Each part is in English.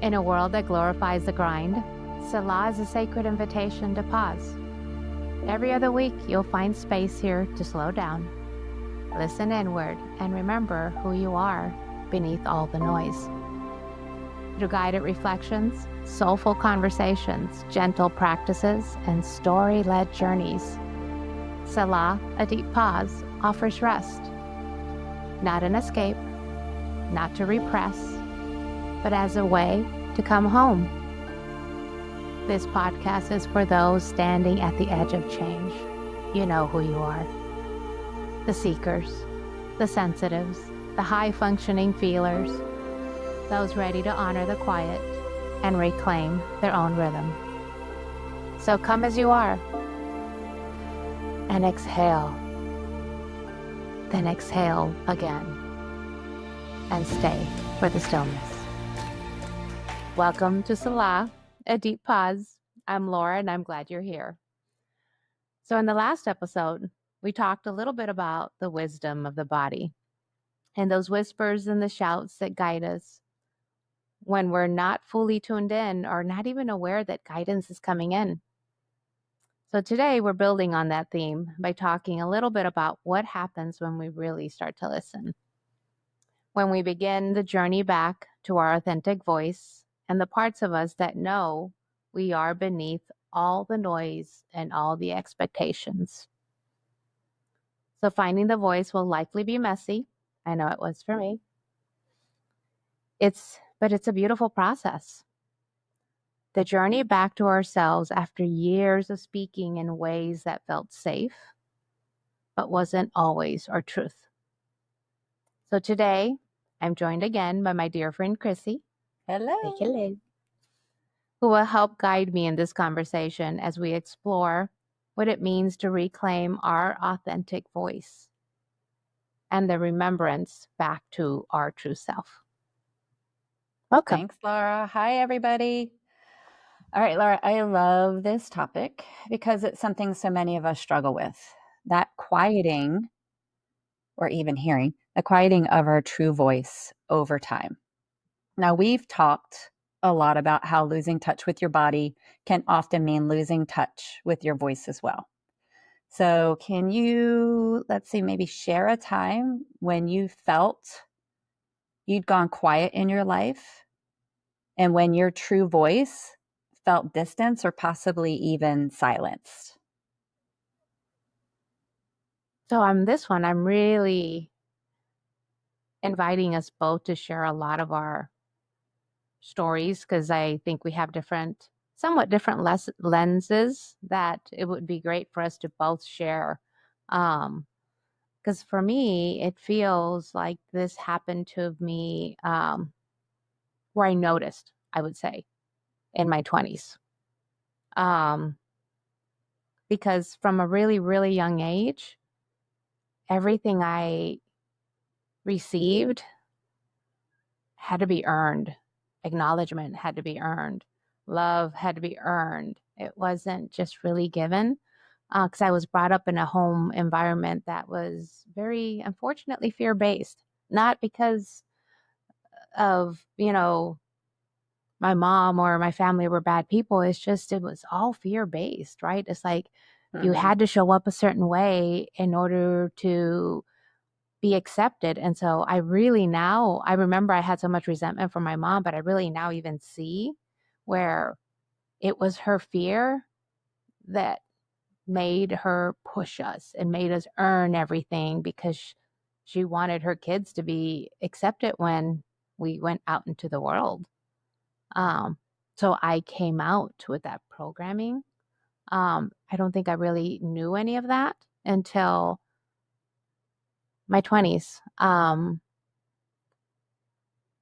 In a world that glorifies the grind, Selah is a sacred invitation to pause. Every other week, you'll find space here to slow down, listen inward, and remember who you are beneath all the noise. Through guided reflections, soulful conversations, gentle practices, and story-led journeys, Selah, a deep pause, offers rest. Not an escape, not to repress, but as a way to come home. This podcast is for those standing at the edge of change. You know who you are. The seekers, the sensitives, the high-functioning feelers, those ready to honor the quiet and reclaim their own rhythm. So come as you are and exhale. Then exhale again and stay for the stillness. Welcome to Selah, a deep pause. I'm Laura and I'm glad you're here. So in the last episode, we talked a little bit about the wisdom of the body and those whispers and the shouts that guide us when we're not fully tuned in or not even aware that guidance is coming in. So today we're building on that theme by talking a little bit about what happens when we really start to listen. When we begin the journey back to our authentic voice and the parts of us that know we are beneath all the noise and all the expectations. So finding the voice will likely be messy. I know it was for me. But it's a beautiful process. The journey back to ourselves after years of speaking in ways that felt safe, but wasn't always our truth. So today, I'm joined again by my dear friend Krissi. Hello. Hello. Who will help guide me in this conversation as we explore what it means to reclaim our authentic voice and the remembrance back to our true self. Welcome. Thanks, Laura. Hi, everybody. All right, Laura, I love this topic because it's something so many of us struggle with. That quieting, or even hearing, the quieting of our true voice over time. Now, we've talked a lot about how losing touch with your body can often mean losing touch with your voice as well. So can you, let's see, maybe share a time when you felt you'd gone quiet in your life and when your true voice felt distanced or possibly even silenced? So on this one, I'm really inviting us both to share a lot of our stories because I think we have somewhat different lenses that it would be great for us to both share. Because for me, it feels like this happened to me where I noticed, I would say, in my 20s. Because from a really, really young age, everything I received had to be earned. Acknowledgement had to be earned. Love had to be earned. It wasn't just really given. Because I was brought up in a home environment that was very, unfortunately, fear-based. Not because of, my mom or my family were bad people. It's just, it was all fear-based, right? It's like you had to show up a certain way in order to be accepted. And so I remember I had so much resentment for my mom, but I really now even see where it was her fear that made her push us and made us earn everything because she wanted her kids to be accepted when we went out into the world. So I came out with that programming. I don't think I really knew any of that until my 20s.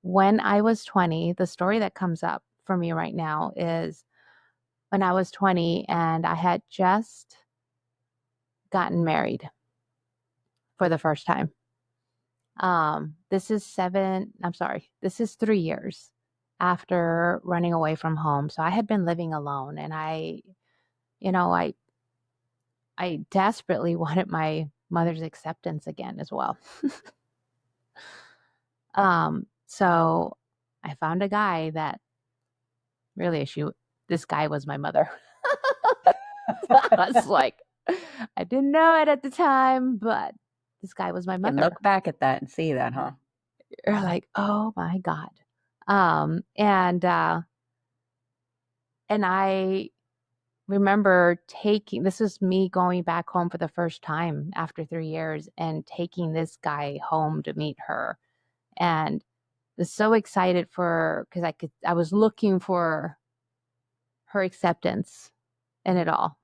When I was 20, the story that comes up for me right now is when I was 20 and I had just gotten married for the first time. This is 3 years after running away from home. So I had been living alone and I desperately wanted my mother's acceptance again as well. So I found a guy that really, this guy was my mother. I was like, I didn't know it at the time, but this guy was my Can mother. look back at that and see that, huh? You're like, oh my God. Um, and uh, and I remember this is me going back home for the first time after 3 years and taking this guy home to meet her. And was so excited because I was looking for her acceptance in it all.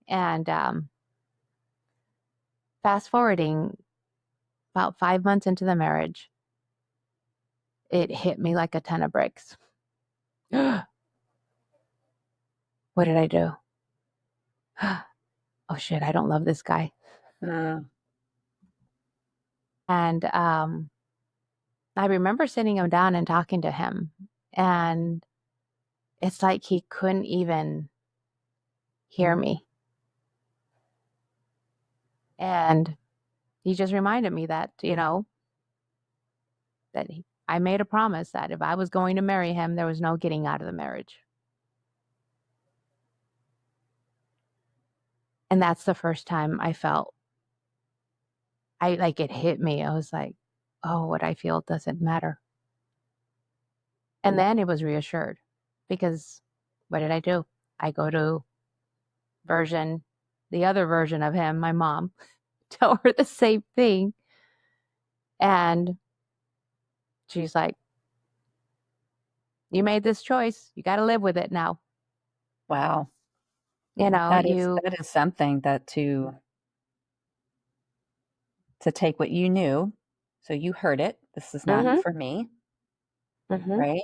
And fast forwarding about 5 months into the marriage, it hit me like a ton of bricks. What did I do? Oh shit, I don't love this guy. Mm. And I remember sitting him down and talking to him. And it's like he couldn't even hear me. And he just reminded me that, I made a promise that if I was going to marry him, there was no getting out of the marriage. And that's the first time I felt it hit me. I was like, oh, what I feel doesn't matter. And then it was reassured because what did I do? I go to the other version of him, my mom, tell her the same thing. And she's like, you made this choice. You got to live with it now. Wow. You, That is something that to take what you knew, so you heard it, this is not mm-hmm, for me, mm-hmm, right?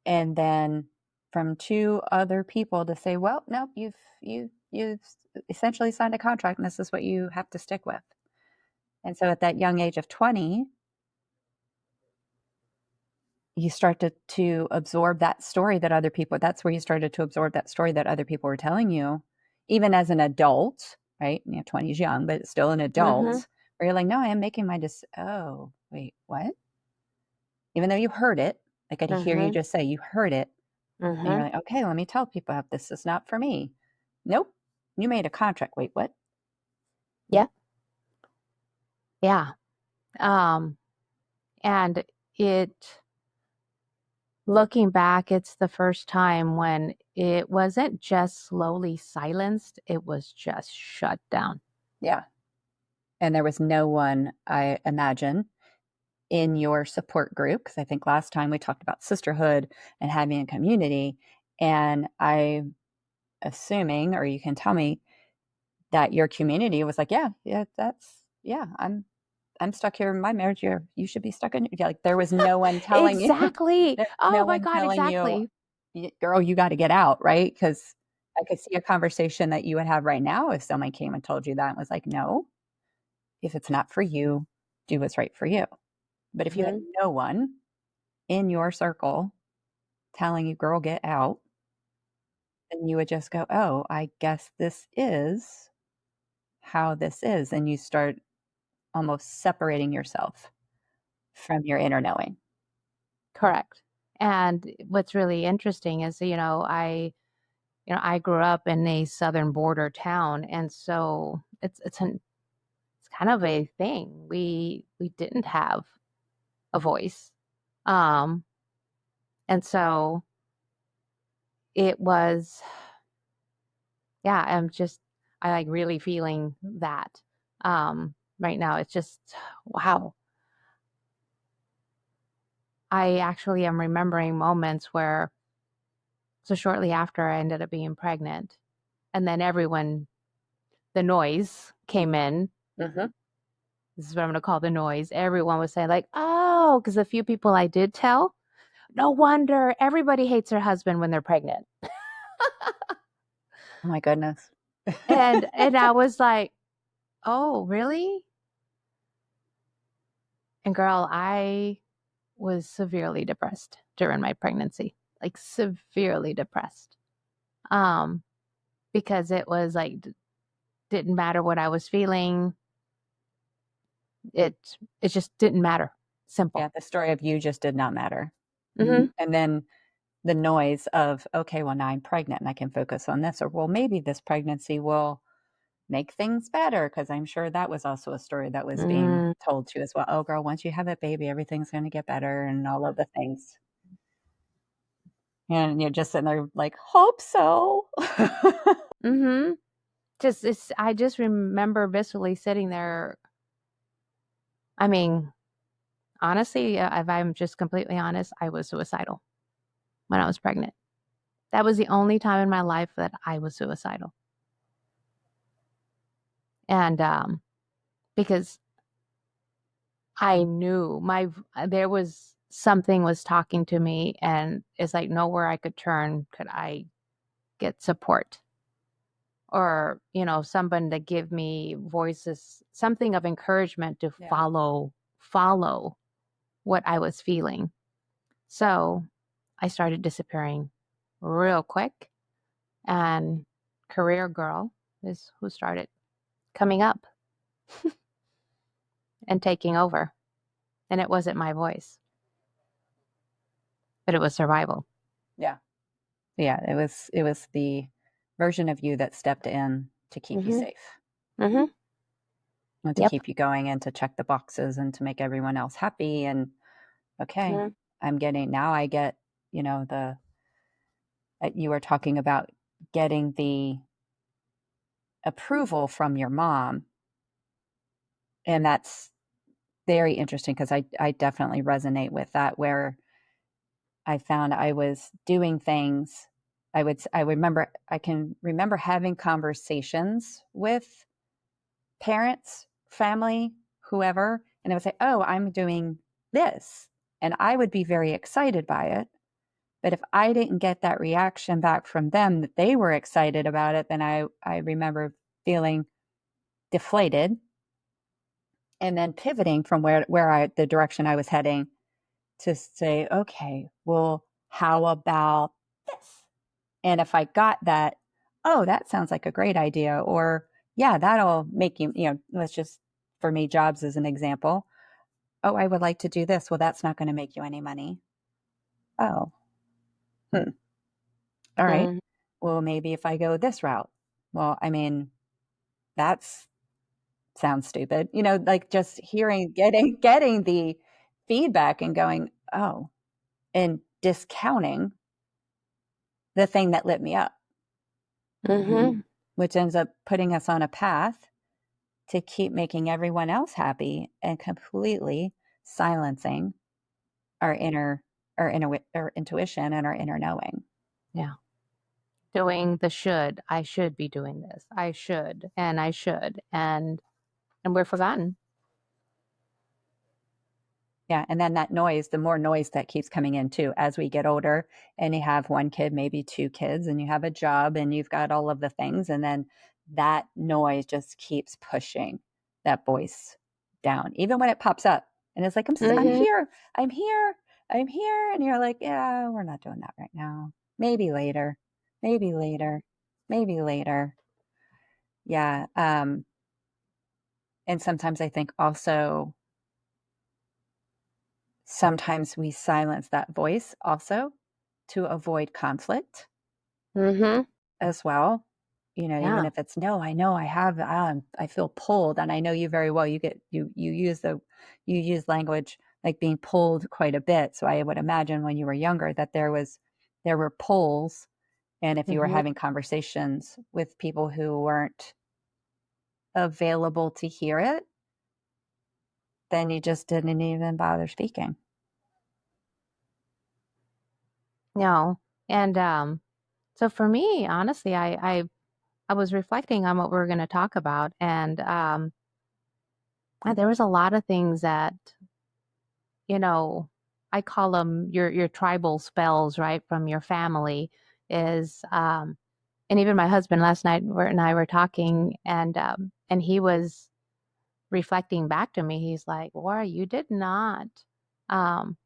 And then from 2 other people to say, "Well, no, you've essentially signed a contract and this is what you have to stick with." And so at that young age of 20, you started to absorb that story that other people that's where you started to absorb that story that other people were telling you, even as an adult, right? 20 is young, but it's still an mm-hmm, adult, where you're like, "No, I am making my oh, wait, what?" Even though you heard it, like I hear you mm-hmm, just say you heard it, and you're mm-hmm. like, "Okay, let me tell people how this is not for me." Nope, you made a contract. Wait, what? Yeah, yeah. Um, and it, looking back, it's the first time when it wasn't just slowly silenced, it was just shut down. Yeah. And there was no one, I imagine, in your support group, because I think last time we talked about sisterhood and having a community, and I'm assuming, or you can tell me, that your community was like, "Yeah, yeah, I'm stuck here in my marriage. You should be stuck in." Yeah, like there was no one telling you, Exactly. there's Oh no my one God, telling you, exactly. Girl, you got to get out," right? Because I could see a conversation that you would have right now if someone came and told you that and was like, "No, if it's not for you, do what's right for you." But if you had Mm-hmm. no one in your circle telling you, "Girl, get out," then you would just go, "Oh, I guess this is how this is." And you start almost separating yourself from your inner knowing. Correct. And what's really interesting is, I grew up in a southern border town, and so it's kind of a thing. We didn't have a voice. Um, and so it was, yeah, I like really feeling that. Right now. It's just, wow. I actually am remembering moments where, so shortly after I ended up being pregnant, and then the noise came in. Mhm. This is what I'm going to call the noise. Everyone was saying, like, oh, because a few people I did tell, no wonder everybody hates their husband when they're pregnant. Oh my goodness. And I was like, oh, really? And girl, I was severely depressed during my pregnancy, like severely depressed. Um, because it was like didn't matter what I was feeling. It just didn't matter. Yeah, Simple. the story of you just did not matter. Hmm. And then the noise of, okay, well, now I'm pregnant and I can focus on this, or well, maybe this pregnancy will make things better. Cause I'm sure that was also a story that was being Mm, told to you as well. Oh, girl, once you have that baby, everything's going to get better and all of the things. And you're just sitting there like, hope so. mhm. Just it's I just remember viscerally sitting there. I mean, honestly, if I'm just completely honest, I was suicidal when I was pregnant. That was the only time in my life that I was suicidal. And because I knew there was something was talking to me, and it's like nowhere I could turn could I get support, or someone to give me voices, something of encouragement to Yeah. follow what I was feeling. So I started disappearing real quick, and career girl is who started coming up and taking over. And it wasn't my voice, but it was survival. Yeah. Yeah. It was the version of you that stepped in to keep you Mhm. safe Mhm. and to Yep. keep you going and to check the boxes and to make everyone else happy. And okay, Mhm. now I get, the, you were talking about getting the approval from your mom. And that's very interesting because I definitely resonate with that, where I found I was doing things. I can remember having conversations with parents, family, whoever, and I would say, "Oh, I'm doing this." And I would be very excited by it. But if I didn't get that reaction back from them that they were excited about it, then I remember feeling deflated and then pivoting from the direction I was heading to say, okay, well, how about this? And if I got that, oh, that sounds like a great idea, or yeah, that'll make you, let's just, for me, jobs as an example. Oh, I would like to do this. Well, that's not going to make you any money. Oh, hmm. All right. Mhm. Well, maybe if I go this route. Well, I mean, that's sounds stupid. Like just getting the feedback and going, oh, and discounting the thing that lit me up, Mhm. which ends up putting us on a path to keep making everyone else happy and completely silencing our our intuition and our inner knowing. Yeah. Doing the should. I should be doing this. I should, and I should, and we're forgotten. Yeah, and then that noise, the more noise that keeps coming in too as we get older and you have one kid, maybe two kids, and you have a job and you've got all of the things, and then that noise just keeps pushing that voice down, even when it pops up and it's like, I'm Mhm. here, I'm here, I'm here, and you're like, yeah, we're not doing that right now. Maybe later, maybe later, maybe later. Yeah, and sometimes I think also sometimes we silence that voice also to avoid conflict Mhm. as well. Even Yeah. if it's no, I know I have, I feel pulled, and I know you very well. You use language like being pulled quite a bit. So I would imagine when you were younger that there were pulls, and if you were Mhm. having conversations with people who weren't available to hear it, then you just didn't even bother speaking. No. And so for me, honestly, I was reflecting on what we were going to talk about, and there was a lot of things that you know I call them your tribal spells, right, from your family. Is and even my husband last night and I were talking, and he was reflecting back to me. He's like, Laura, you did not. Um,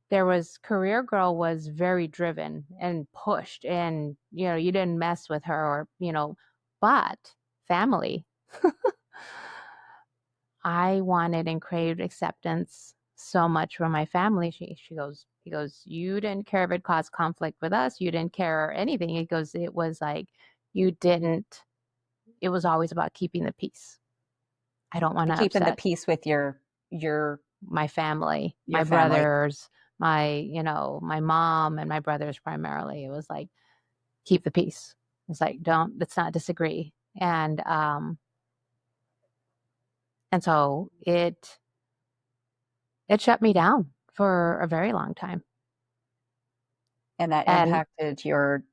there was career girl was very driven and pushed, and you didn't mess with her, or but family. I wanted and craved acceptance, so much from my family. He goes, you didn't care if it caused conflict with us. You didn't care anything. He goes, it was like you didn't, it was always about keeping the peace. I don't want to Keeping the upset peace with your my family, your my family. brothers, my mom and my brothers primarily. It was like, keep the peace. It's like, let's not disagree. And so it shut me down for a very long time. And that And impacted your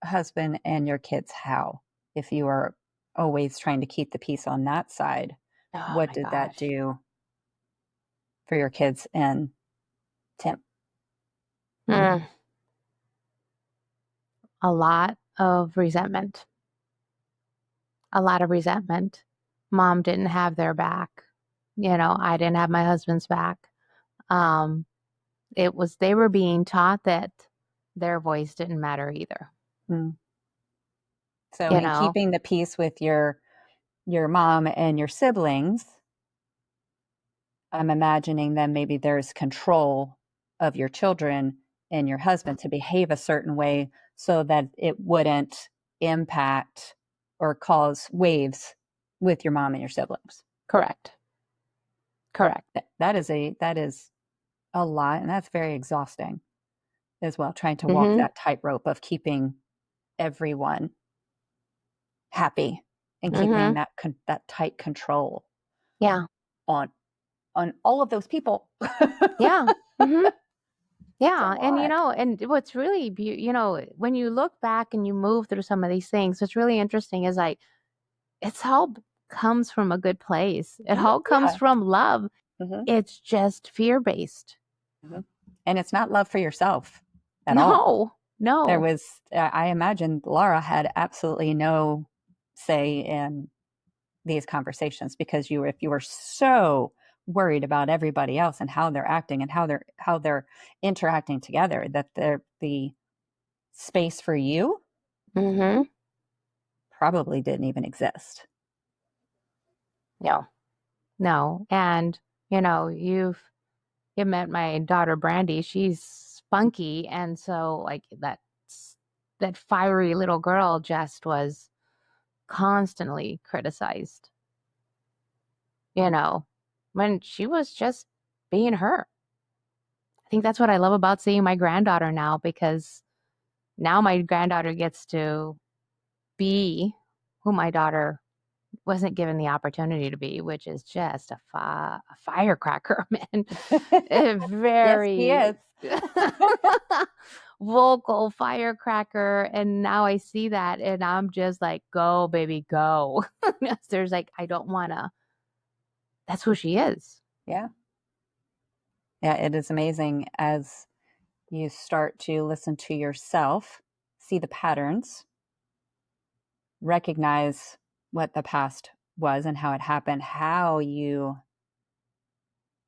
husband and your kids how? If you are always trying to keep the peace on that side, oh what my did that gosh, do for your kids and Tim? mm, a lot of resentment, a lot of resentment. Mom didn't have their back. I didn't have my husband's back. Um, they were being taught that their voice didn't matter either. Mm. So You in know, keeping the peace with your mom and your siblings, I'm imagining then maybe there's control of your children and your husband to behave a certain way so that it wouldn't impact or cause waves with your mom and your siblings. correct, correct. That is a lot, and that's very exhausting as well, trying to walk Mm-hmm. that tightrope of keeping everyone happy and keeping Mm-hmm. that tight control Yeah. on all of those people. Yeah. Mm-hmm. It's a Yeah. And lot. and what's really when you look back and you move through some of these things, what's really interesting is like it's all comes from a good place. It Mhm, all comes yeah. from love. Mhm, It's just fear based. mhm. And it's not love for yourself at all. No. There No. was I imagine Laura had absolutely no say in these conversations because if you were so worried about everybody else and how they're acting and how they're interacting together that the space for you Mm-hmm. probably didn't even exist. No. No. And you met my daughter Brandy. She's spunky, and so like that fiery little girl just was constantly criticized, you know, when she was just being her. I think that's what I love about seeing my granddaughter now because now my granddaughter gets to be who my daughter wasn't given the opportunity to be, which is just a firecracker, man. A Yes, he very is. vocal firecracker. And now I see that and I'm just like, go, baby, go. There's like, I don't want to, that's who she is. Yeah. Yeah, it is amazing as you start to listen to yourself, see the patterns, recognize what the past was and how it happened, how you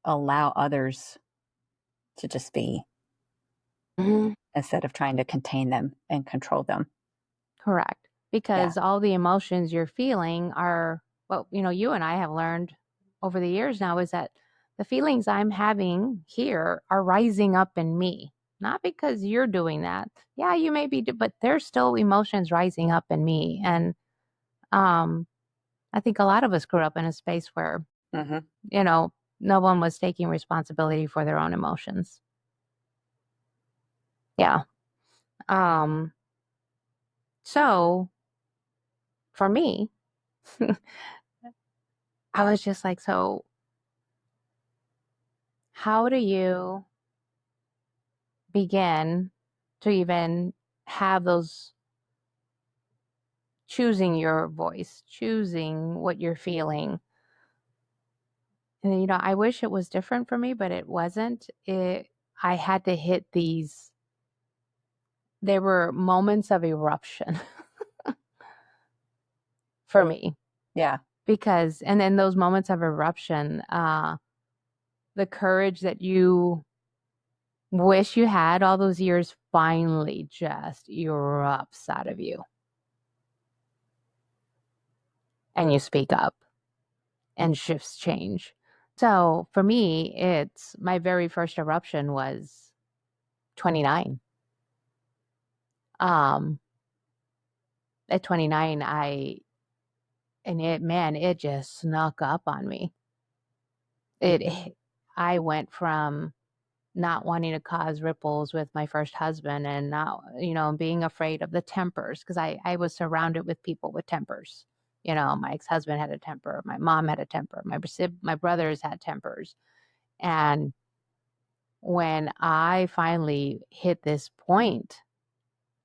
allow others to just be Mhm. instead of trying to contain them and control them. Correct. Yeah. Because all the emotions you're feeling are, well, you and I have learned over the years now is that the feelings I'm having here are rising up in me. Not because you're doing that. Yeah, you may be, but there's still emotions rising up in me. And um, I think a lot of us grew up in a space where, Hmm. you know, no one was taking responsibility for their own emotions. Yeah. Um, so for me, I was just like, so how do you begin to even have those choosing your voice, choosing what you're feeling? And I wish it was different for me, but it wasn't. I had to hit these, there were moments of eruption for me Yeah. because, and then those moments of eruption, the courage that you wish you had all those years finally just erupts out of you and you speak up and shifts change. So for me, it's my very first eruption was 29. Um, at 29, and it, man, it just snuck up on me. It, I went from not wanting to cause ripples with my first husband and not, being afraid of the tempers because I was surrounded with people with tempers. My ex-husband had a temper, my mom had a temper, my brothers had tempers. And when I finally hit this point,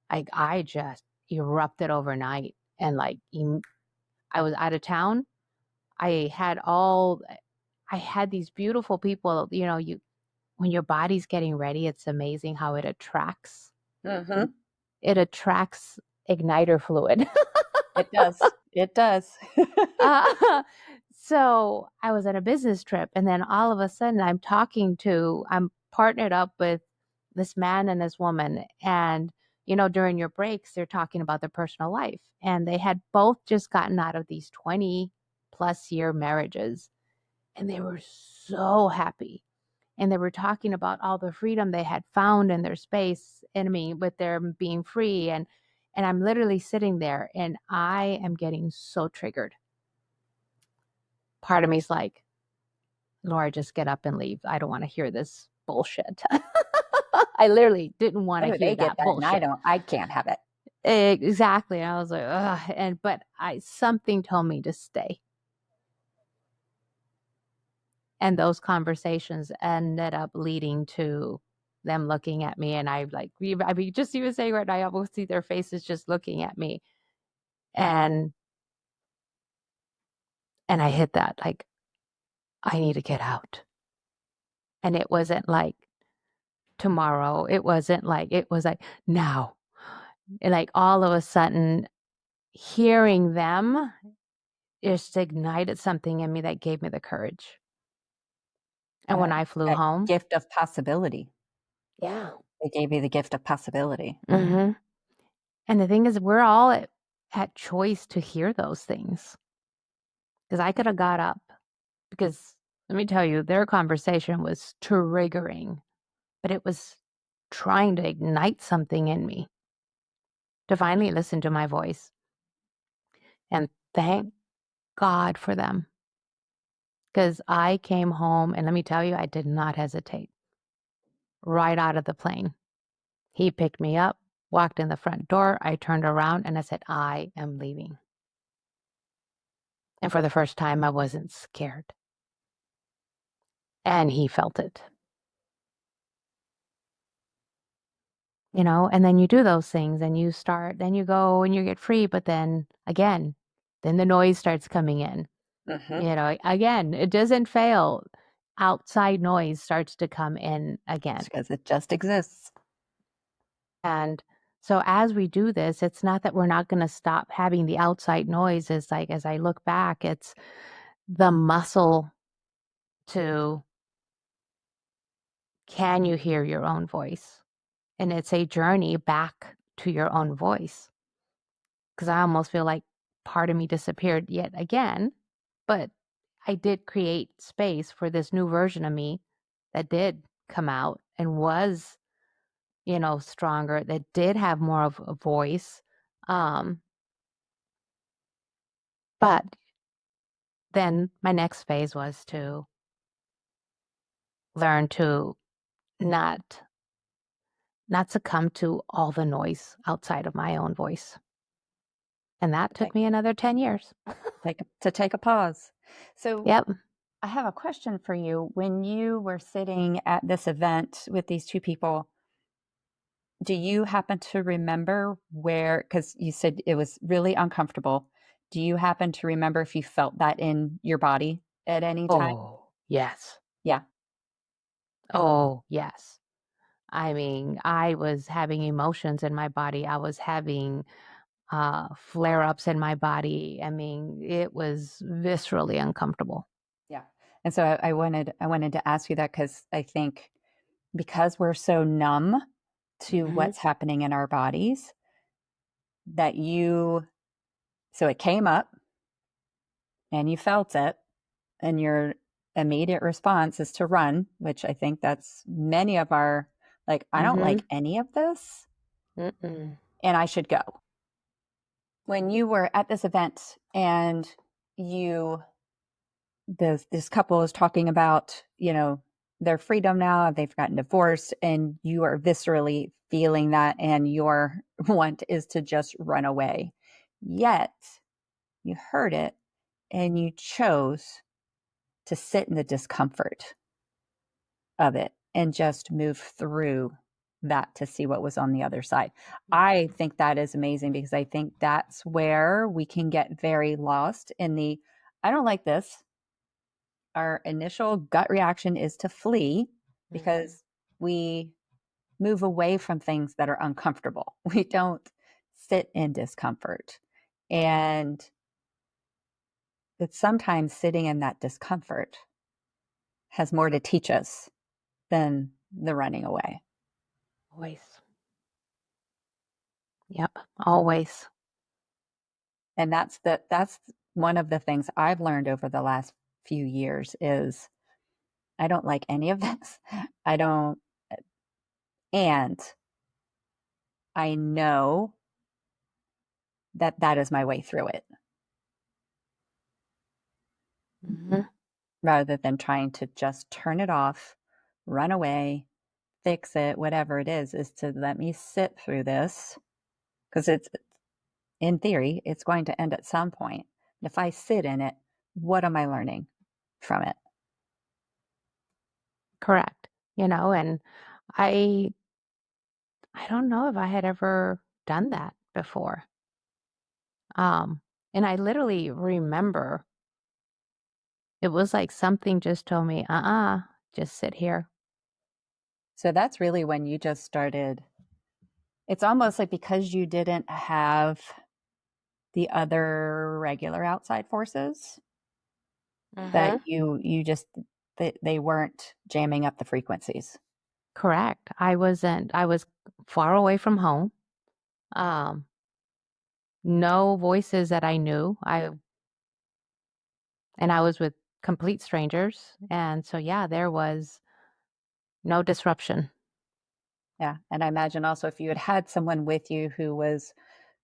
I just erupted overnight and I was out of town. I had all I had these beautiful people, you when your body's getting ready, it's amazing how Mm-hmm. it attracts igniter fluid. It does. It does. uh, so I was on a business trip, and then all of a sudden, I'm partnered up with this man and this woman, and during your breaks, they're talking about their personal life, and they had both just gotten out of these 20+ year marriages, and they were so happy and they were talking about all the freedom they had found in their space and I mean with their being free and I'm literally sitting there and I am getting so triggered. Part of me's like, Laura, just get up and leave. I don't want to hear this bullshit. I literally didn't want How to do hear they get that that? And I bullshit. don't, I can't have it. Exactly. And I was like, ugh. But I something told me to stay. And those conversations ended up leading to them looking at me. And I mean, just even saying right now, I almost see their faces just looking at me. And, and I hit that, like, I need to get out. And it wasn't like tomorrow. It was like now. And like all of a sudden, hearing them just ignited something in me that gave me the courage. And when That, I flew that home, gift of possibility. yeah. They gave you the gift of possibility. hmm And the thing is, we're all at choice to hear those things. Because I could have got up. Because let me tell you, their conversation was triggering, but it was trying to ignite something in me to finally listen to my voice. And thank God for them. Because I came home, and let me tell you, I did not hesitate. Right out of the plane. He picked me up, walked in the front door. I turned around and I said, I am leaving. And for the first time, I wasn't scared. And he felt it. And then you do those things and then you go and you get free, but then again, then the noise starts coming in. Mm-hmm. Again, it doesn't fail. Outside noise starts to come in again. Because it just exists. And so as we do this, it's not that we're not going to stop having the outside noise. It's like, as I look back, it's the muscle to, can you hear your own voice? And it's a journey back to your own voice. Because I almost feel like part of me disappeared yet again, but I did create space for this new version of me that did come out and was, stronger, that did have more of a voice. Um, but then my next phase was to learn to not not succumb to all the noise outside of my own voice. And that took Take, me another 10 years. take a pause. So Yep. I have a question for you. When you were sitting at this event with these two people, do you happen to remember where, because you said it was really uncomfortable, do you happen to remember if you felt that in your body at any time? Oh, yes. Yeah. Oh, yes. I mean, I was having emotions in my body. I was having flare ups in my body. I mean, it was viscerally uncomfortable. Yeah. And so I wanted to ask you that because I think because we're so numb to hmm what's happening in our bodies, that you, so it came up and you felt it, and immediate response is to run, which I think that's many of our, like, I don't Mhm. like any of this Mm-mm. and I should go. When you were at this event and you this couple is talking about, their freedom now, they've gotten divorced, and you are viscerally feeling that, and your want is to just run away. Yet you heard it and you chose to sit in the discomfort of it and just move through that to see what was on the other side. I think that is amazing because I think that's where we can get very lost in the I don't like this. Our initial gut reaction is to flee Mhm. because we move away from things that are uncomfortable. We don't sit in discomfort. And it's sometimes sitting in that discomfort has more to teach us than the running away. Always. Yep. Always. And that's one of the things I've learned over the last few years is I don't like any of this. I don't and I know that that is my way through it Mhm. rather than trying to just turn it off, run away, fix it, whatever it is to let me sit through this because it's in theory it's going to end at some point. If I sit in it, what am I learning from it? Correct. And I I don't know if I had ever done that before. Um, and I literally remember it was like something just told me, just sit here. So that's really when you just started. It's almost like because you didn't have the other regular outside forces that Mhm. you just they weren't jamming up the frequencies. Correct. I was far away from home. Um, no voices that I knew. I was with complete strangers. And so yeah, there was no disruption. Yeah, and I imagine also if you had had someone with you who was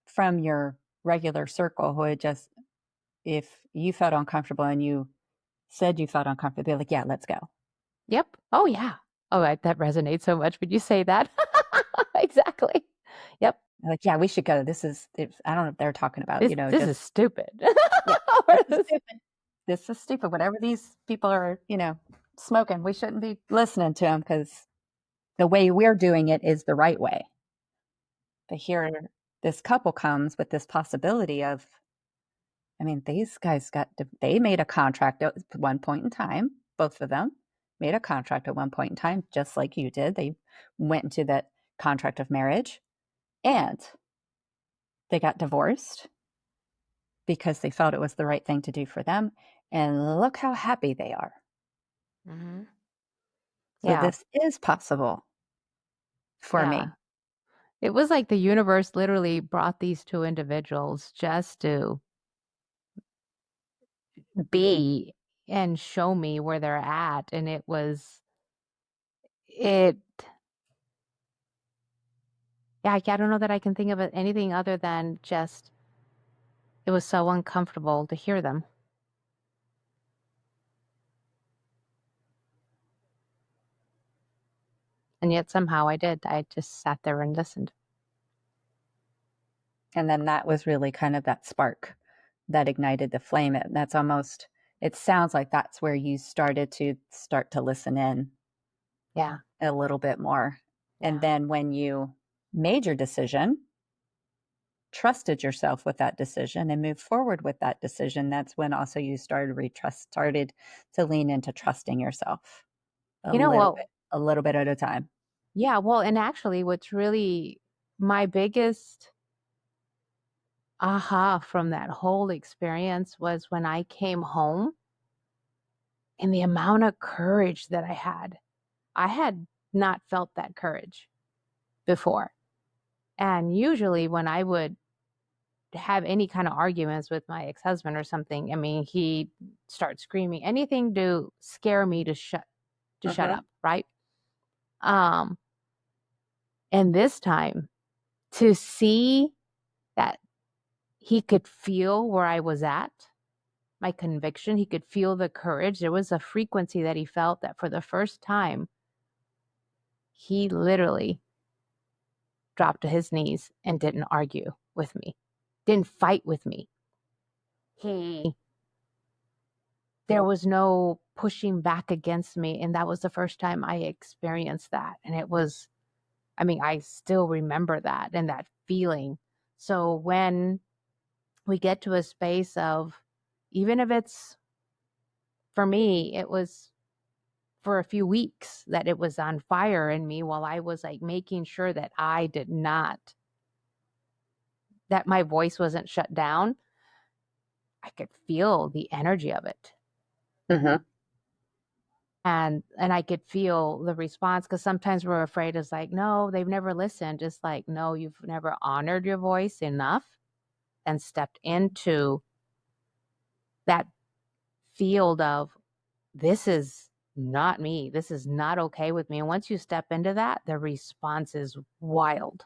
from your regular circle who had just if you felt uncomfortable and you said you felt uncomfortable, be like, "Yeah, let's go." Yep. Oh yeah. Oh, that resonates so much when you say that. Exactly. Yep. Like, "Yeah, we should go. This is." I don't know if they're talking about, This is just stupid. yeah, this is stupid. This is stupid. Whatever these people are, smoking, we shouldn't be listening to them because the way we're doing it is the right way. But here, this couple comes with this possibility of, I mean, these guys they made a contract at one point in time, both of them made a contract at one point in time, just like you did. They went into that contract of marriage and they got divorced because they felt it was the right thing to do for them. And look how happy they are. Hmm. So Yeah. this is possible for Yeah. me. It was like the universe literally brought these two individuals just to be and show me where they're at. And it, yeah, I don't know that I can think of anything other than just, it was so uncomfortable to hear them. And yet somehow I did. I just sat there and listened. And then that was really kind of that spark that ignited the flame. That's almost, it sounds like that's where you start to listen in Yeah. a little bit more. And Yeah. then when you made your decision, trusted yourself with that decision and moved forward with that decision, that's when also you started to lean into trusting yourself You know what? a little bit at a time. Yeah. Well, and actually, what's really my biggest aha from that whole experience was when I came home and the amount of courage that I had. I had not felt that courage before. And usually when I would have any kind of arguments with my ex-husband or something, I mean, he'd start screaming, anything to scare me to shut Mhm. up, right? Um, and this time to see that he could feel where I was at, my conviction, he could feel the courage. There was a frequency that he felt that for the first time, he literally dropped to his knees and didn't argue with me, didn't fight with me. He There was no pushing back against me, and that was the first time I experienced that, and it was, I mean, I still remember that and that feeling. So when we get to a space of, even if it's, for me, it was for a few weeks that it was on fire in me while I was like making sure that I did not, that my voice wasn't shut down. I could feel the energy of it. Mhm. And I could feel the response, because sometimes we're afraid, it's like, no, they've never listened. Just like, no, you've never honored your voice enough and stepped into that field of, this is not me. This is not okay with me. And once you step into that, the response is wild.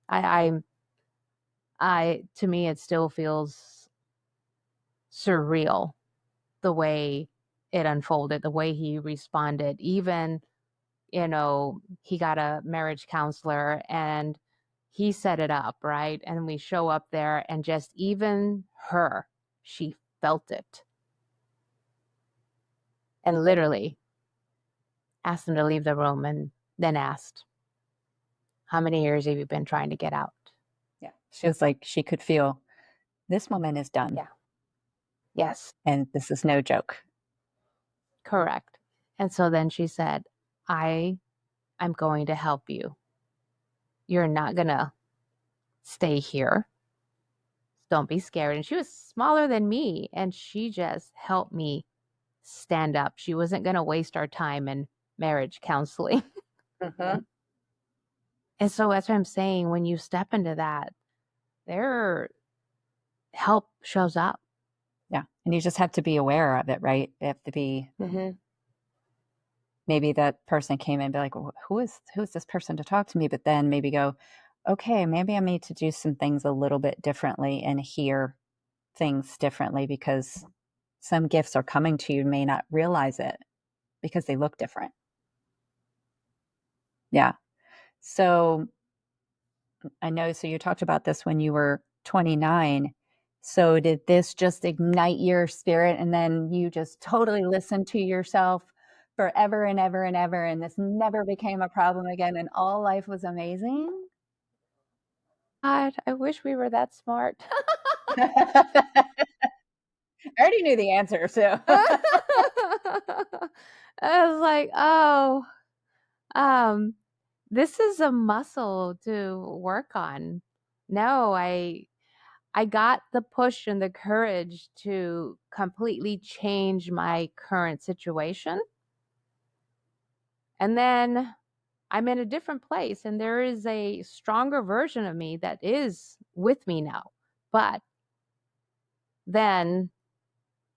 I to me, it still feels surreal the way it unfolded, the way he responded. Even, he got a marriage counselor and he set it up, right? And we show up there, and just even her, she felt it and literally asked him to leave the room, and then asked, how many years have you been trying to get out? Yeah. She was like, she could feel this woman is done, Yeah. Yes. and this is no joke. Correct. And so then she said, I'm going to help you. You're not going to stay here. Don't be scared. And she was smaller than me, and she just helped me stand up. She wasn't going to waste our time in marriage counseling. Mhm. And so that's what I'm saying. When you step into that, their help shows up. Yeah, and you just have to be aware of it, right? You have to be, Mm-hmm. maybe that person came in and be like, who is this person to talk to me? But then maybe go, okay, maybe I need to do some things a little bit differently and hear things differently, because some gifts are coming to you, you may not realize it because they look different. Yeah. So I know, so you talked about this when you were 29. So did this just ignite your spirit and then you just totally listened to yourself forever and ever and ever, and this never became a problem again and all life was amazing? God, I wish we were that smart. I already knew the answer, so I was like, oh, um, this is a muscle to work on. No, I got the push and the courage to completely change my current situation. And then I'm in a different place, and there is a stronger version of me that is with me now. But then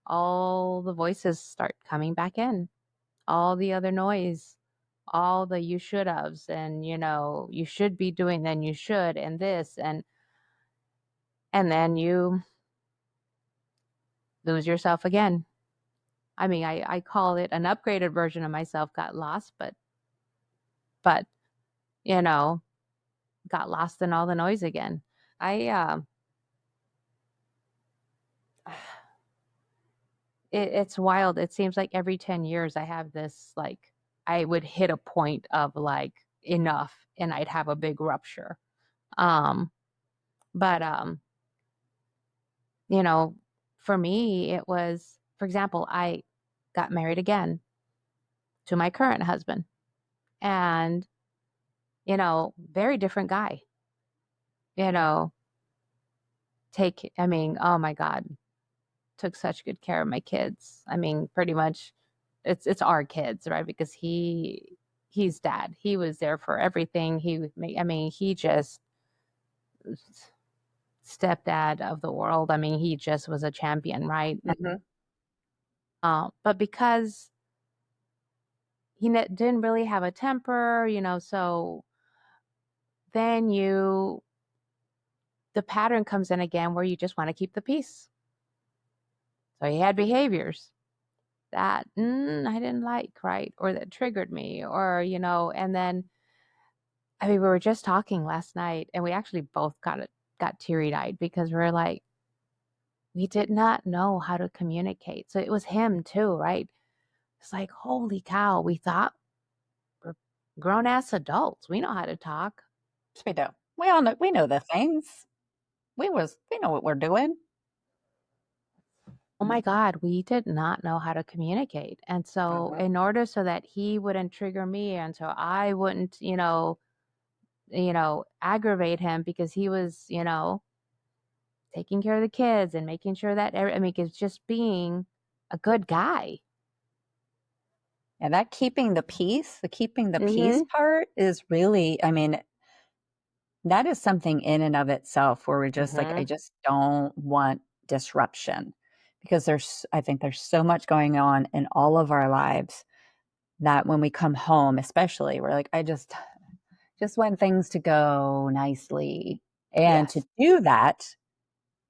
all the voices start coming back in, all the other noise, all the you should haves, and you should be doing, then you should, and this, and then you lose yourself again. I mean, I call it an upgraded version of myself got lost, but you know, got lost in all the noise again. I it's wild. It seems like every 10 years I have this, like, I would hit a point of like enough and I'd have a big rupture. Um but you know, for me it was, for example, I got married again to my current husband, and very different guy. You know, I mean, oh my God, took such good care of my kids. I mean, pretty much it's our kids, right? Because he's dad. He was there for everything. He would make, I mean, he just stepdad of the world. I mean, he just was a champion, right? Mhm. But because didn't really have a temper, so then the pattern comes in again where you just want to keep the peace. So he had behaviors that I didn't like, right? Or that triggered me, or, and then, I mean, we were just talking last night and we actually both got teary eyed because we're like, we did not know how to communicate. So it was him too, right? It's like, holy cow, we thought we're grown ass adults. We know how to talk. Yes, we do. We know the things. We know what we're doing. Oh my God, we did not know how to communicate. And so Mhm. in order so that he wouldn't trigger me and so I wouldn't, aggravate him because he was, taking care of the kids and making sure that I mean, it's just being a good guy. And that keeping the peace Mhm. part is really, I mean, that is something in and of itself where we're just like, I Mhm. just don't want disruption because I think there's so much going on in all of our lives that when we come home, especially, we're like, I just want things to go nicely. And to Yes. do that,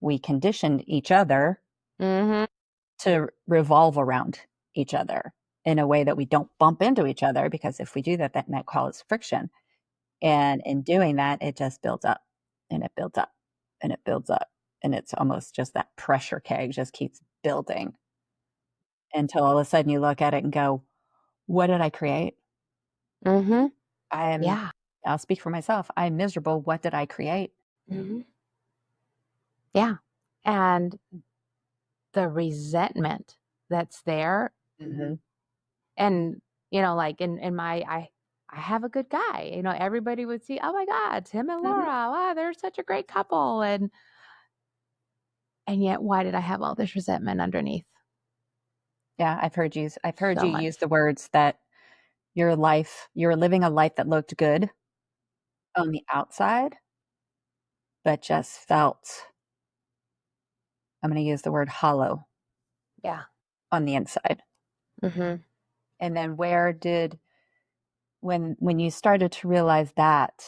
we conditioned each other Mhm. to revolve around each other in a way that we don't bump into each other because if we do that, that might cause friction. And in doing that, it just builds up and it builds up and it builds up. And it's almost just that pressure keg just keeps building until all of a sudden you look at it and go, what did I create? Mhm. I'm, Yeah. I'll speak for myself. I'm miserable. What did I create? Mhm. Yeah. And the resentment that's there Hmm. and like in my I have a good guy. Everybody would see, oh my God, Tim and Laura, Hmm. wow, they're such a great couple. And yet why did I have all this resentment underneath? Yeah, I've heard So you use much. the words that you were living a life that looked good on the outside, but just felt, I'm going to use the word hollow Yeah. on the inside. Mhm. And then when you started to realize that,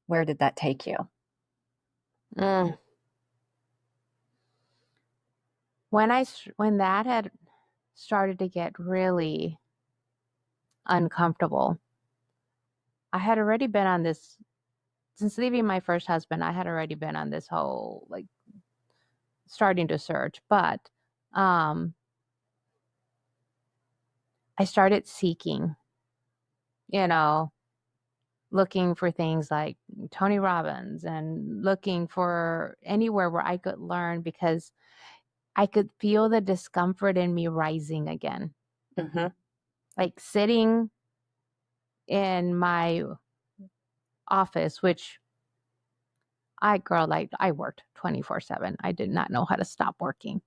where did that take you? Mm. When that had started to get really uncomfortable, I had already been on this since leaving my first husband. I had already been on this whole like starting to search, but um I started seeking, you know, looking for things like Tony Robbins and looking for anywhere where I could learn because I could feel the discomfort in me rising again. Hmm. Like sitting in my office, which I worked 24/7. I did not know how to stop working.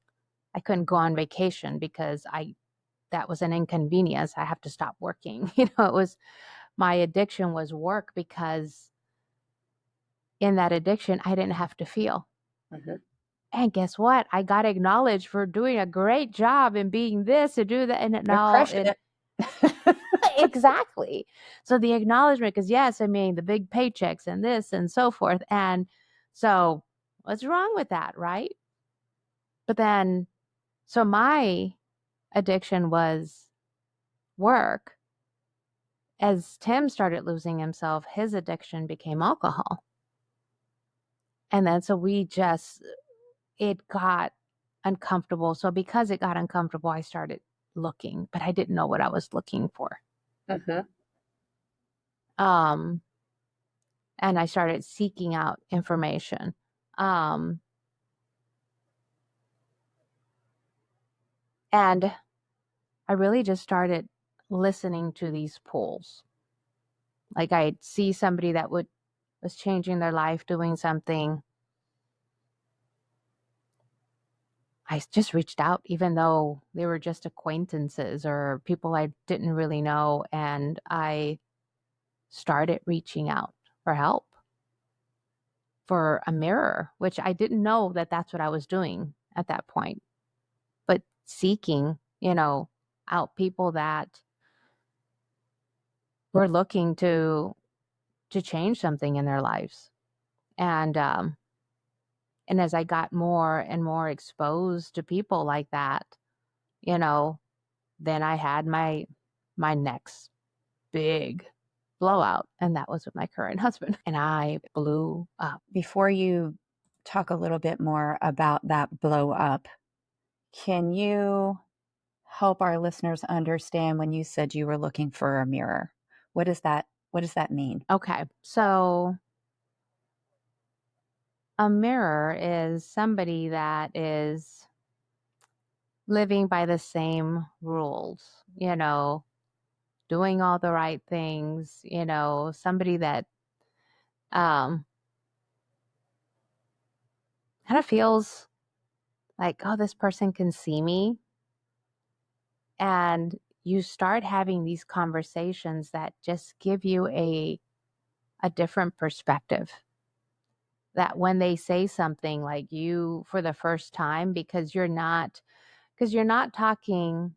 I couldn't go on vacation because that was an inconvenience. I have to stop working. It was my addiction was work because in that addiction, I didn't have to feel. Hmm. And guess what? I got acknowledged for doing a great job in being this to do that. And You're now crushing it it. exactly. So the acknowledgement, because yes, I mean the big paychecks and this and so forth. And so what's wrong with that, right? But then, so my addiction was work. As Tim started losing himself, his addiction became alcohol. And then so it got uncomfortable. So because it got uncomfortable, I started looking, but I didn't know what I was looking for. Hmm. Um, and I started seeking out information. Um, and I really just started listening to these pulls. Like I'd see somebody that was changing their life, doing something. I just reached out, even though they were just acquaintances or people I didn't really know. And I started reaching out for help, for a mirror, which I didn't know that that's what I was doing at that point, but seeking, out people that were looking to change something in their lives. And as I got more and more exposed to people like that, you know, then I had my next big blowout, and that was with my current husband, and I blew up. Before you talk a little bit more about that blow up, can you help our listeners understand when you said you were looking for a mirror? What does that mean? Okay, so a mirror is somebody that is living by the same rules, doing all the right things, somebody that um kind of feels like, oh, this person can see me. And you start having these conversations that just give you a different perspective. That when they say something like you for the first time, because you're not talking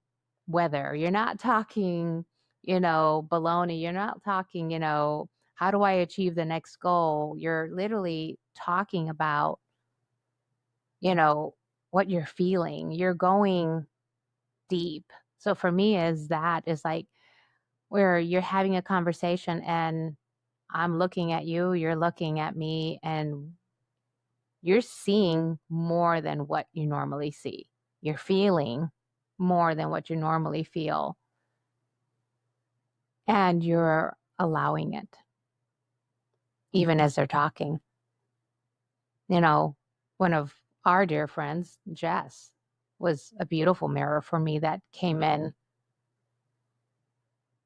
weather, you're not talking, baloney, you're not talking, how do I achieve the next goal? You're literally talking about, you know, what you're feeling. You're going deep. So for me is that is like where you're having a conversation and I'm looking at you, you're looking at me, and you're seeing more than what you normally see. You're feeling more than what you normally feel, and you're allowing it, even as they're talking. You know, one of our dear friends, Jess, was a beautiful mirror for me that came in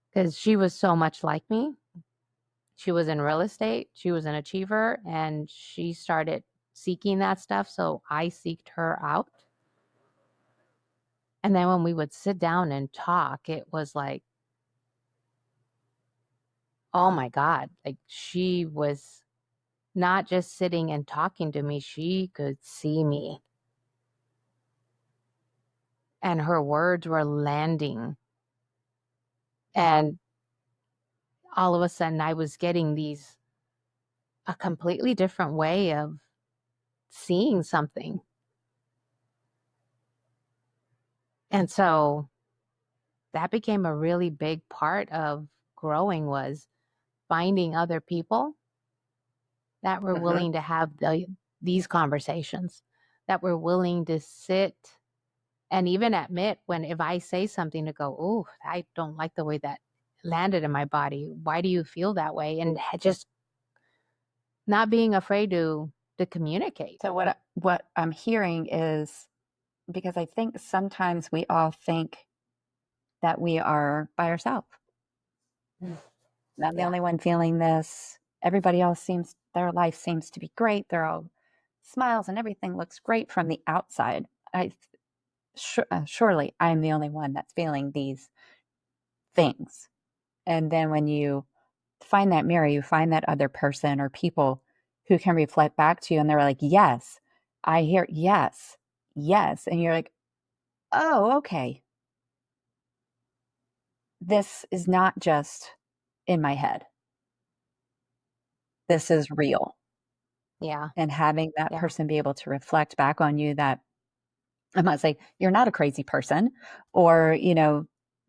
because she was so much like me. She was in real estate, she was an achiever, and she started seeking that stuff. So I seeked her out. And then when we would sit down and talk, it was like, oh my God, like she was not just sitting and talking to me, she could see me. And her words were landing. And all of a sudden, I was getting a completely different way of seeing something. And so that became a really big part of growing was finding other people that were Mhm. willing to have these conversations, that were willing to sit and even admit when if I say something to go, oh, I don't like the way that landed in my body. Why do you feel that way? And just not being afraid to communicate. So what I'm hearing is, because I think sometimes we all think that we are by ourselves. Mm. I'm the Yeah. only one feeling this. Everybody else seems their life seems to be great. They're all smiles and everything looks great from the outside. Surely I'm the only one that's feeling these things. And then when you find that mirror, you find that other person or people who can reflect back to you and they're like, yes, I hear, yes, yes. And you're like, oh, okay. This is not just in my head. This is real. Yeah. And having that Yeah. person be able to reflect back on you that I might say, you're not a crazy person, or,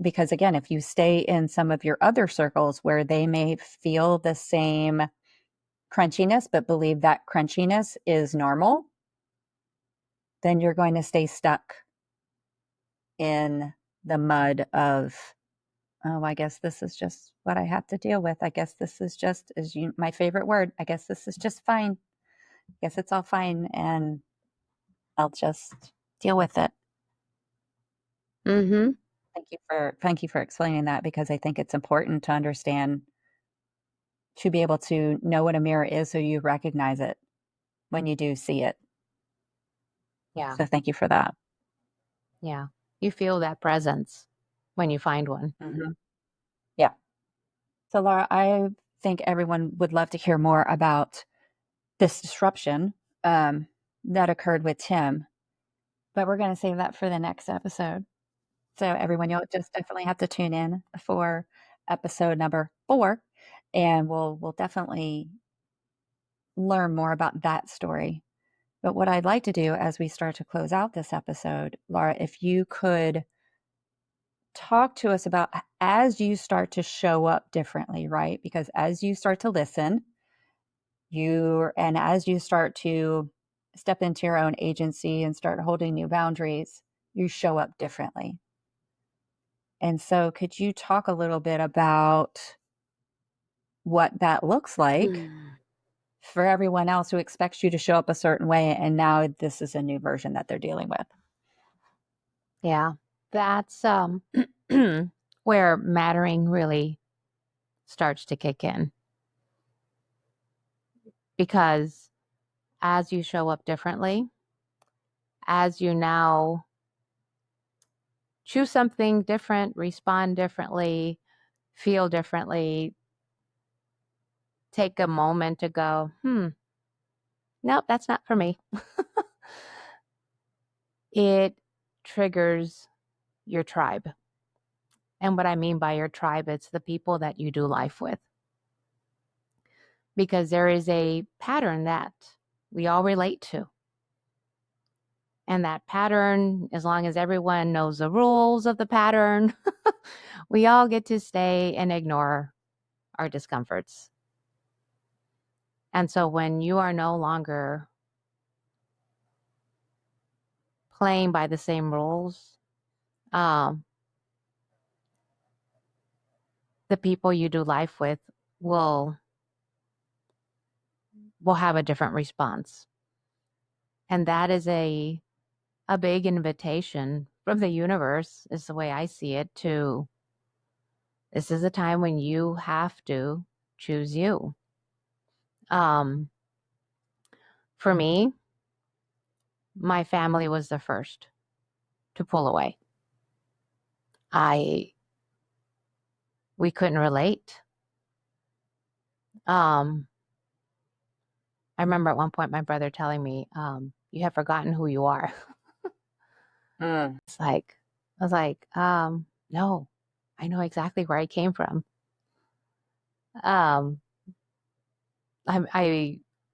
because again, if you stay in some of your other circles where they may feel the same crunchiness, but believe that crunchiness is normal, then you're going to stay stuck in the mud of, oh, I guess this is just what I have to deal with. I guess this is just, my favorite word, I guess this is just fine. I guess it's all fine. And I'll just deal with it. Mm-hmm. Thank you for explaining that, because I think it's important to understand, to be able to know what a mirror is so you recognize it when you do see it. Yeah. So thank you for that. Yeah. You feel that presence when you find one. Mhm. Yeah. So Laura, I think everyone would love to hear more about this disruption that occurred with Tim, but we're going to save that for the next episode. So everyone, you'll just definitely have to tune in for episode number 4, and we'll definitely learn more about that story. But what I'd like to do as we start to close out this episode, Laura, if you could talk to us about as you start to show up differently, right? Because as you start to listen, and as you start to step into your own agency and start holding new boundaries, you show up differently. And so could you talk a little bit about what that looks like Mm. for everyone else who expects you to show up a certain way, and now this is a new version that they're dealing with? Yeah, that's where mattering really starts to kick in, because as you show up differently, as you now choose something different, respond differently, feel differently, take a moment to go, nope, that's not for me. It triggers your tribe. And what I mean by your tribe, it's the people that you do life with. Because there is a pattern that we all relate to. And that pattern, as long as everyone knows the rules of the pattern, we all get to stay and ignore our discomforts. And so when you are no longer playing by the same rules, um, the people you do life with will have a different response. And that is a big invitation from the universe, is the way I see it, to this is a time when you have to choose you. For me, my family was the first to pull away. We couldn't relate. Um, I remember at one point my brother telling me, you have forgotten who you are. Mm. I was like, no, I know exactly where I came from. Um, I'm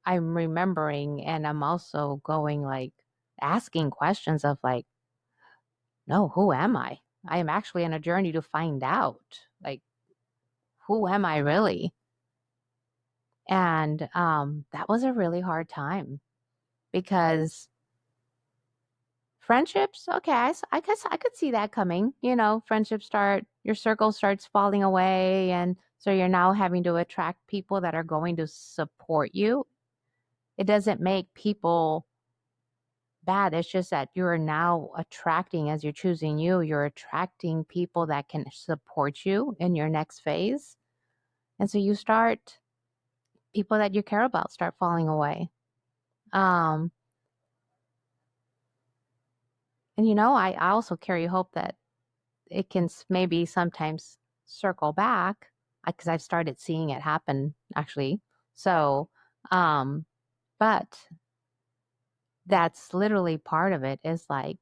remembering, and I'm also going, like, asking questions of, like, no, who am I? I am actually on a journey to find out, like, who am I really? And that was a really hard time, because friendships, okay, I guess I could see that coming. Friendships your circle starts falling away. And so you're now having to attract people that are going to support you. It doesn't make people bad. It's just that you're now attracting, as you're choosing you're attracting people that can support you in your next phase. And so people that you care about start falling away. Um, and I also carry hope that it can maybe sometimes circle back, because I've started seeing it happen, actually. So, um, but that's literally part of it, is like,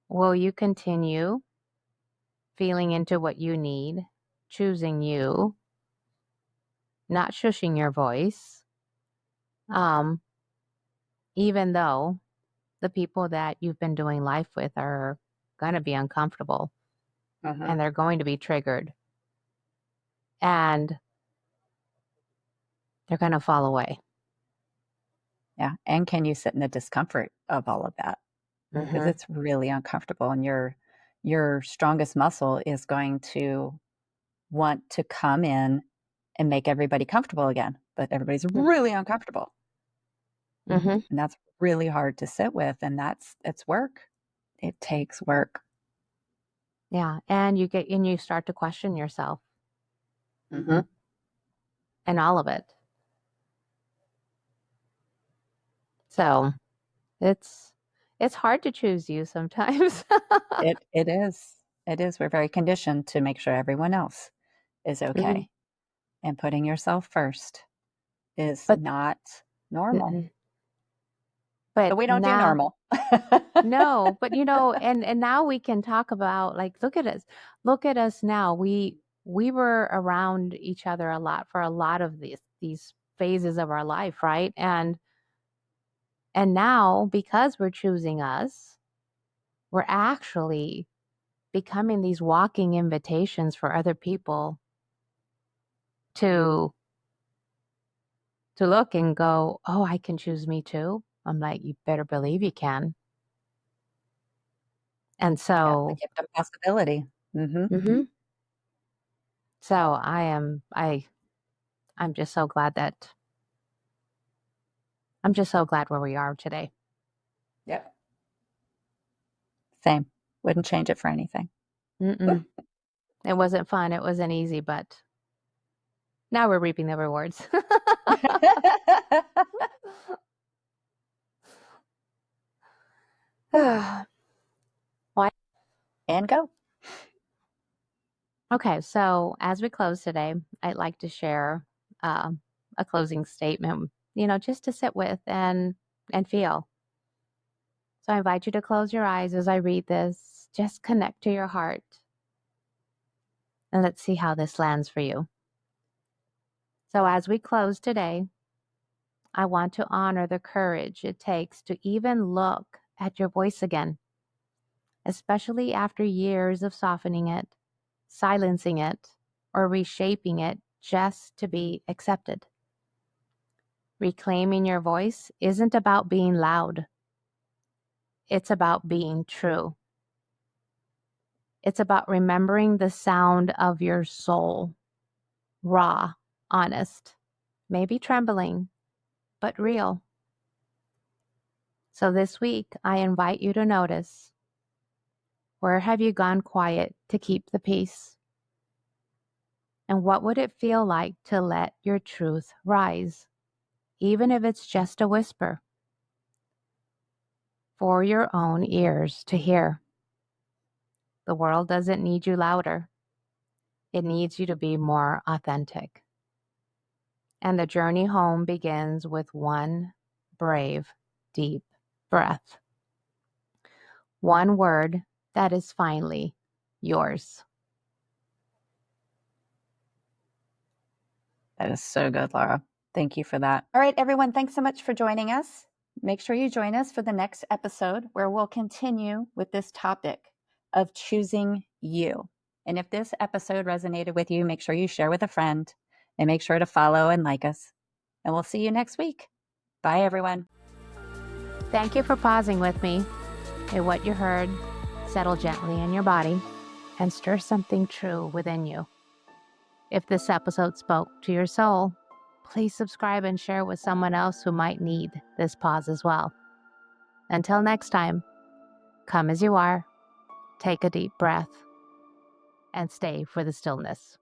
will you continue feeling into what you need, choosing you, not shushing your voice, um, even though the people that you've been doing life with are going to be uncomfortable, Uh-huh. and they're going to be triggered, and they're going to fall away. Yeah. And can you sit in the discomfort of all of that? Because Hmm. it's really uncomfortable, and your strongest muscle is going to want to come in and make everybody comfortable again, but everybody's really uncomfortable. Hmm. And that's really hard to sit with, and it's work. It takes work. Yeah. And you start to question yourself Hmm. and all of it. So it's hard to choose you sometimes. It is. It is. We're very conditioned to make sure everyone else is Mhm. okay. And putting yourself first is But Normal. Mm-mm. But But we don't do now, normal. no, but and now we can talk about, like, look at us. Look at us now. We were around each other a lot for a lot of these phases of our life, right? And now, because we're choosing us, we're actually becoming these walking invitations for other people to look and go, "Oh, I can choose me too." I'm like, "You better believe you can." And Yeah, the so, gift of possibility. Mhm. mhm. So I'm just so glad that I'm just so glad where we are today. Yep. Same. Wouldn't change it for anything. Mm-mm. It wasn't fun. It wasn't easy, but now we're reaping the rewards. Well, And go. okay, so as we close today, I'd like to share a closing statement, just to sit with and feel. So I invite you to close your eyes as I read this. Just connect to your heart, and let's see how this lands for you. So as we close today, I want to honor the courage it takes to even look at your voice again, especially after years of softening it, silencing it, or reshaping it just to be accepted. Reclaiming your voice isn't about being loud, it's about being true. It's about remembering the sound of your soul, raw, honest, maybe trembling, but real. So this week, I invite you to notice, where have you gone quiet to keep the peace? And what would it feel like to let your truth rise, even if it's just a whisper, for your own ears to hear? The world doesn't need you louder, it needs you to be more authentic. And the journey home begins with one brave, deep breath. One word that is finally yours. That is so good, Laura. Thank you for that. All right, everyone, thanks so much for joining us. Make sure you join us for the next episode where we'll continue with this topic of choosing you. And if this episode resonated with you, make sure you share with a friend and make sure to follow and like us. And we'll see you next week. Bye, everyone. Thank you for pausing with me. May what you heard settle gently in your body and stir something true within you. If this episode spoke to your soul, please subscribe and share with someone else who might need this pause as well. Until next time, come as you are, take a deep breath, and stay for the stillness.